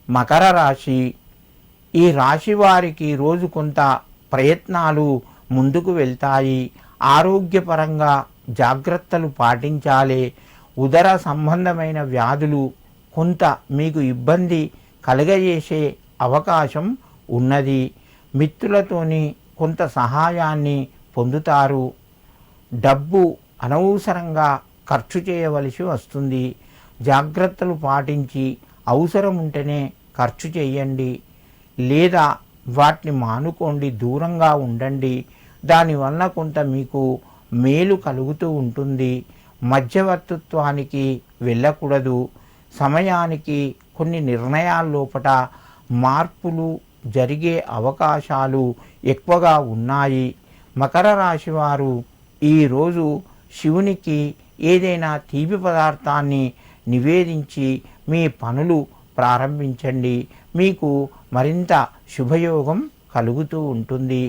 మకర రాశి. ఈ రాశి వారికి రోజు కొంత ప్రయత్నాలు ముందుకు వెళ్తాయి. ఆరోగ్యపరంగా జాగ్రత్తలు పాటించాలి. ఉదర సంబంధమైన వ్యాధులు కొంత మీకు ఇబ్బంది కలుగజేసే అవకాశం ఉన్నది. మిత్రులతోని కొంత సహాయాన్ని పొందుతారు. డబ్బు అనవసరంగా ఖర్చు చేయవలసి వస్తుంది. జాగ్రత్తలు పాటించి అవసరం ఉంటేనే ఖర్చు చేయండి, లేదా వాటిని మానుకోండి, దూరంగా ఉండండి. దానివల్ల కొంత మీకు మేలు కలుగుతూ ఉంటుంది. మధ్యవర్తిత్వానికి వెళ్ళకూడదు. సమయానికి కొన్ని నిర్ణయాల లోపల మార్పులు జరిగే అవకాశాలు ఎక్కువగా ఉన్నాయి. మకర రాశి వారు ఈరోజు శివునికి ఏదైనా తీపి పదార్థాన్ని నివేదించి మీ పనులు ప్రారంభించండి. మీకు మరింత శుభయోగం కలుగుతూ ఉంటుంది.